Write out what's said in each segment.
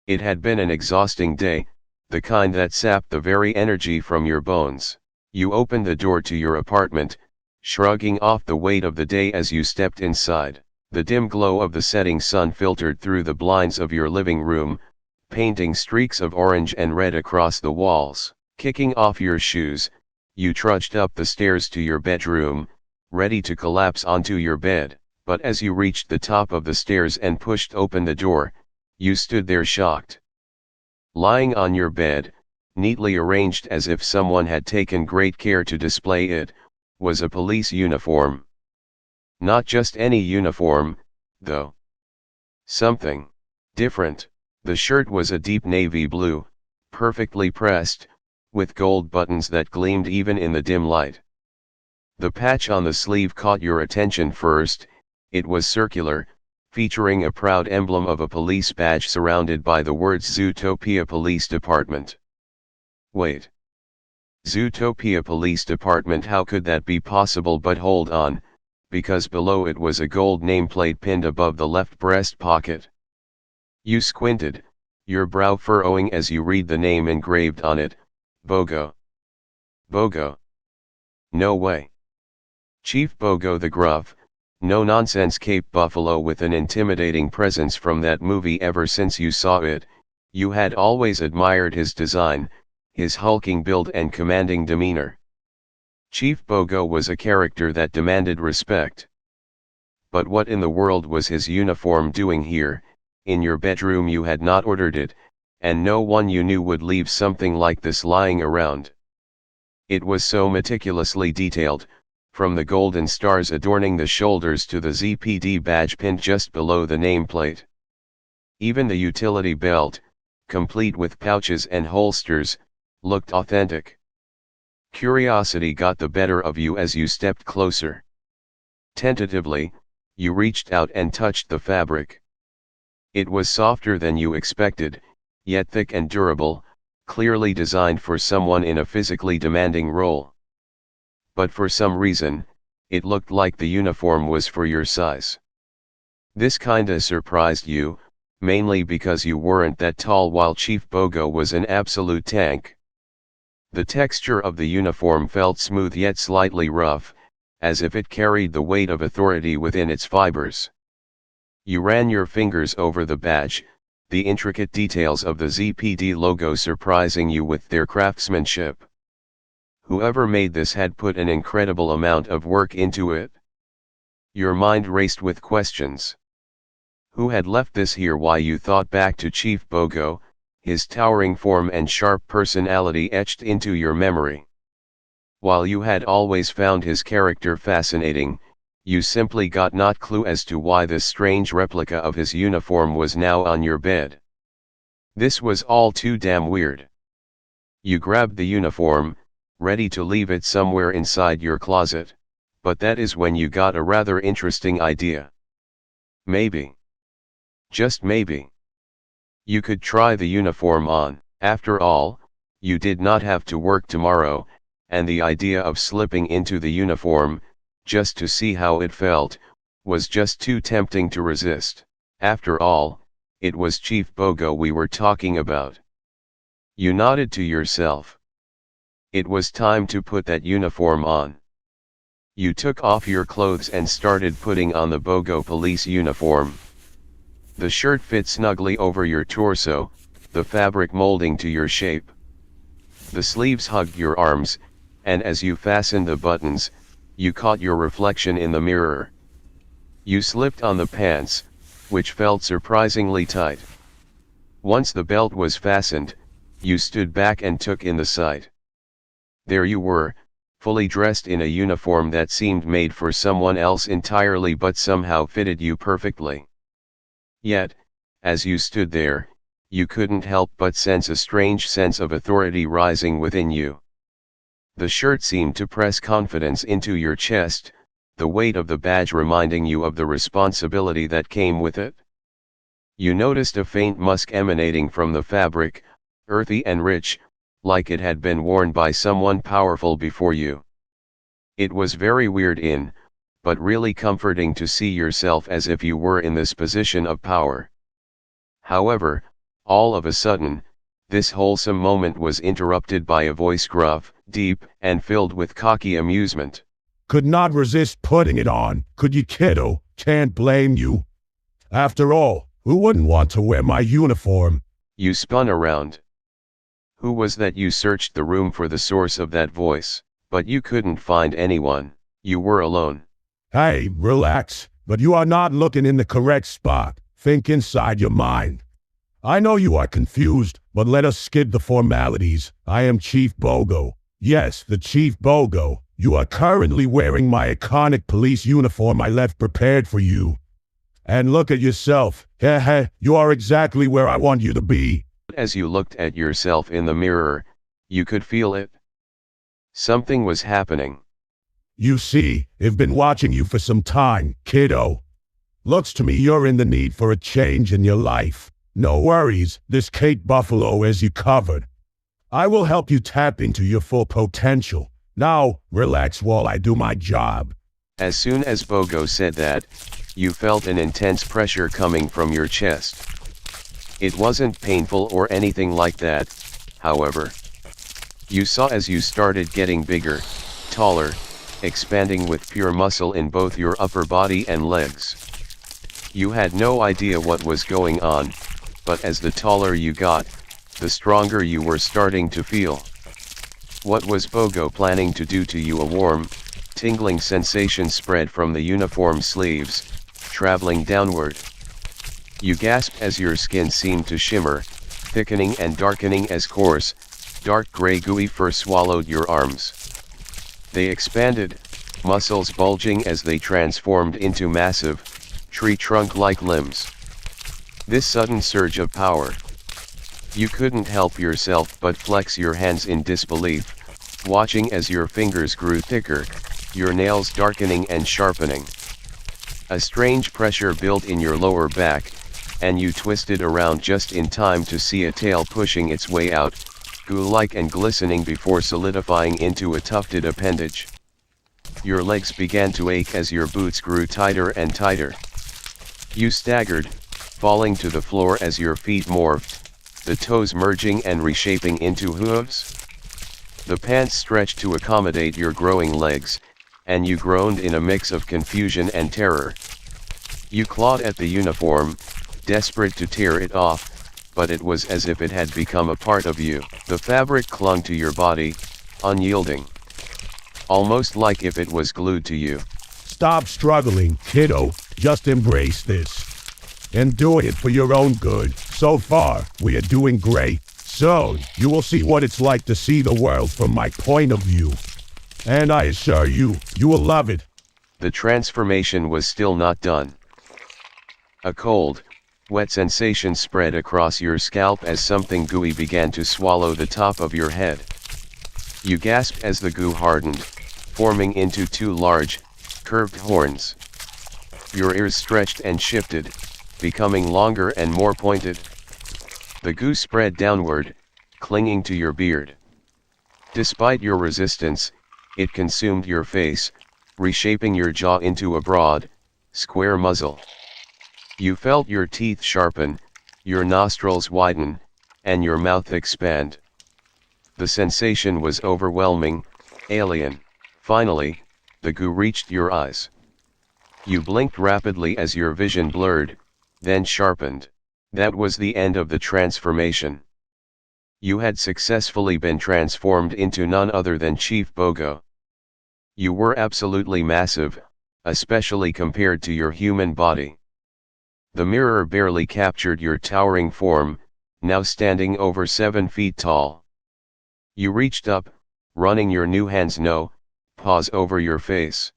It had been an exhausting day, the kind that sapped the very energy from your bones. You opened the door to your apartment, shrugging off the weight of the day as you stepped inside. The dim glow of the setting sun filtered through the blinds of your living room, painting streaks of orange and red across the walls. Kicking off your shoes, you trudged up the stairs to your bedroom, ready to collapse onto your bed. But as you reached the top of the stairs and pushed open the door, you stood there shocked. Lying on your bed, neatly arranged as if someone had taken great care to display it, was a police uniform. Not just any uniform, though. Something different. The shirt was a deep navy blue, perfectly pressed, with gold buttons that gleamed even in the dim light. The patch on the sleeve caught your attention first. It was circular, featuring a proud emblem of a police badge surrounded by the words Zootopia Police Department. Wait. Zootopia Police Department, how could that be possible? But hold on, because below it was a gold nameplate pinned above the left breast pocket. You squinted, your brow furrowing as you read the name engraved on it, Bogo. Bogo. No way. Chief Bogo, the gruff, no-nonsense Cape Buffalo with an intimidating presence from that movie. Ever since you saw it, you had always admired his design, his hulking build and commanding demeanor. Chief Bogo was a character that demanded respect. But what in the world was his uniform doing here, in your bedroom? You had not ordered it, and no one you knew would leave something like this lying around. It was so meticulously detailed, from the golden stars adorning the shoulders to the ZPD badge pinned just below the nameplate. Even the utility belt, complete with pouches and holsters, looked authentic. Curiosity got the better of you as you stepped closer. Tentatively, you reached out and touched the fabric. It was softer than you expected, yet thick and durable, clearly designed for someone in a physically demanding role. But for some reason, it looked like the uniform was for your size. This kinda surprised you, mainly because you weren't that tall while Chief Bogo was an absolute tank. The texture of the uniform felt smooth yet slightly rough, as if it carried the weight of authority within its fibers. You ran your fingers over the badge, the intricate details of the ZPD logo surprising you with their craftsmanship. Whoever made this had put an incredible amount of work into it. Your mind raced with questions. Who had left this here? Why? You thought back to Chief Bogo, his towering form and sharp personality etched into your memory. While you had always found his character fascinating, you simply got no clue as to why this strange replica of his uniform was now on your bed. This was all too damn weird. You grabbed the uniform, ready to leave it somewhere inside your closet, but that is when you got a rather interesting idea. Maybe. Just maybe. You could try the uniform on. After all, you did not have to work tomorrow, and the idea of slipping into the uniform, just to see how it felt, was just too tempting to resist. After all, it was Chief Bogo we were talking about. You nodded to yourself. It was time to put that uniform on. You took off your clothes and started putting on the Bogo police uniform. The shirt fit snugly over your torso, the fabric molding to your shape. The sleeves hugged your arms, and as you fastened the buttons, you caught your reflection in the mirror. You slipped on the pants, which felt surprisingly tight. Once the belt was fastened, you stood back and took in the sight. There you were, fully dressed in a uniform that seemed made for someone else entirely but somehow fitted you perfectly. Yet, as you stood there, you couldn't help but sense a strange sense of authority rising within you. The shirt seemed to press confidence into your chest, the weight of the badge reminding you of the responsibility that came with it. You noticed a faint musk emanating from the fabric, earthy and rich, like it had been worn by someone powerful before you. It was very weird but really comforting to see yourself as if you were in this position of power. However, All of a sudden, this wholesome moment was interrupted by a voice gruff, deep, and filled with cocky amusement. Could not resist putting it on, could you, kiddo? Can't blame you. After all, who wouldn't want to wear my uniform? You spun around. Who was that? You searched the room for the source of that voice, but you couldn't find anyone. You were alone. Hey, relax, but you are not looking in the correct spot. Think inside your mind. I know you are confused, but let us skip the formalities. I am Chief Bogo. Yes, the Chief Bogo. You are currently wearing my iconic police uniform I left prepared for you. And look at yourself. Heh, you are exactly where I want you to be. As you looked at yourself in the mirror, you could feel it. Something was happening. You see, I've been watching you for some time, kiddo. Looks to me you're in the need for a change in your life. No worries, this Kate Buffalo has you covered. I will help you tap into your full potential. Now, relax while I do my job. As soon as Bogo said that, you felt an intense pressure coming from your chest. It wasn't painful or anything like that, however. You saw as you started getting bigger, taller, expanding with pure muscle in both your upper body and legs. You had no idea what was going on, but as the taller you got, the stronger you were starting to feel. What was Bogo planning to do to you? A warm, tingling sensation spread from the uniform sleeves, traveling downward. You gasped as your skin seemed to shimmer, thickening and darkening as coarse, dark gray gooey fur swallowed your arms. They expanded, muscles bulging as they transformed into massive, tree trunk-like limbs. This sudden surge of power. You couldn't help yourself but flex your hands in disbelief, watching as your fingers grew thicker, your nails darkening and sharpening. A strange pressure built in your lower back, and you twisted around just in time to see a tail pushing its way out, goo-like and glistening before solidifying into a tufted appendage. Your legs began to ache as your boots grew tighter and tighter. You staggered, falling to the floor as your feet morphed, the toes merging and reshaping into hooves. The pants stretched to accommodate your growing legs, and you groaned in a mix of confusion and terror. You clawed at the uniform, desperate to tear it off, but it was as if it had become a part of you. The fabric clung to your body, unyielding. Almost like if it was glued to you. Stop struggling, kiddo. Just embrace this. And do it for your own good. So far, we are doing great. Soon, you will see what it's like to see the world from my point of view. And I assure you, you will love it. The transformation was still not done. A cold, wet sensation spread across your scalp as something gooey began to swallow the top of your head. You gasped as the goo hardened, forming into two large, curved horns. Your ears stretched and shifted, becoming longer and more pointed. The goo spread downward, clinging to your beard. Despite your resistance, it consumed your face, reshaping your jaw into a broad, square muzzle. You felt your teeth sharpen, your nostrils widen, and your mouth expand. The sensation was overwhelming, alien. Finally, the goo reached your eyes. You blinked rapidly as your vision blurred, then sharpened. That was the end of the transformation. You had successfully been transformed into none other than Chief Bogo. You were absolutely massive, especially compared to your human body. The mirror barely captured your towering form, now standing over 7 feet tall. You reached up, running your new hands paws over your face.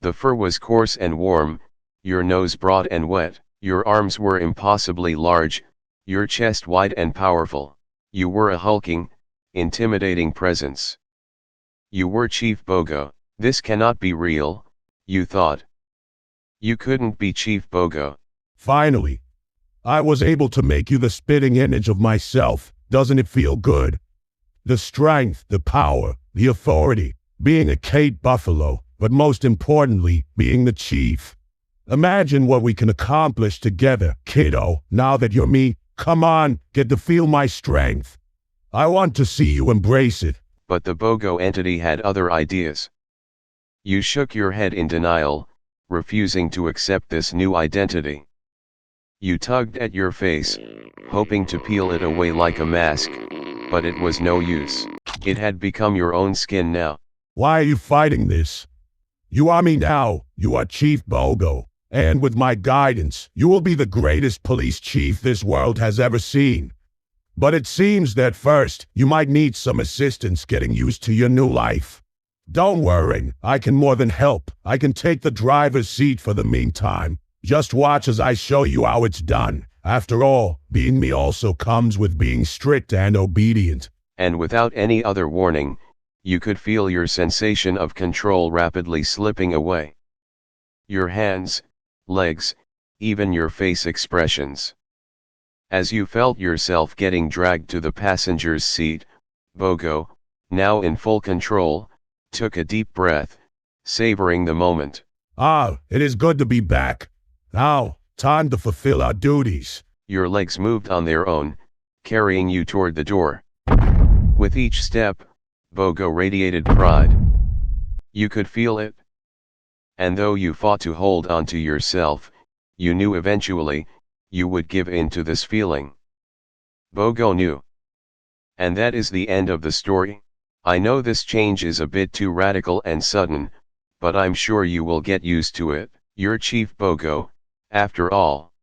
The fur was coarse and warm, your nose broad and wet, your arms were impossibly large, your chest wide and powerful. You were a hulking, intimidating presence. You were Chief Bogo. This cannot be real, you thought. You couldn't be Chief Bogo. Finally, I was able to make you the spitting image of myself. Doesn't it feel good? The strength, the power, the authority, being a Kate Buffalo, but most importantly, being the chief. Imagine what we can accomplish together, kiddo. Now that you're me, Come on, get to feel my strength. I want to see you embrace it. But the Bogo entity had other ideas. You shook your head in denial, refusing to accept this new identity. You tugged at your face, hoping to peel it away like a mask, but it was no use. It had become your own skin now. Why are you fighting this? You are me now. You are Chief Bogo. And with my guidance, you will be the greatest police chief this world has ever seen. But it seems that first, you might need some assistance getting used to your new life. Don't worry, I can more than help. I can take the driver's seat for the meantime. Just watch as I show you how it's done. After all, being me also comes with being strict and obedient. And without any other warning, you could feel your sensation of control rapidly slipping away. Your hands, legs, even your face expressions. As you felt yourself getting dragged to the passenger's seat, Bogo, now in full control, took a deep breath, savoring the moment. Ah, it is good to be back. Now, time to fulfill our duties. Your legs moved on their own, carrying you toward the door. With each step, Bogo radiated pride. You could feel it. And though you fought to hold on to yourself, you knew eventually, you would give in to this feeling. Bogo knew. And that is the end of the story. I know this change is a bit too radical and sudden, but I'm sure you will get used to it. You're Chief Bogo, after all.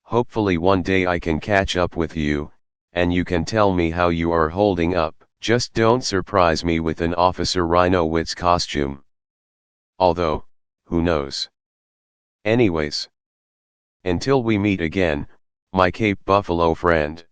Hopefully one day I can catch up with you, and you can tell me how you are holding up. Just don't surprise me with an Officer Rhino-Witz costume. Although, who knows? Anyways. Until we meet again, my Cape Buffalo friend.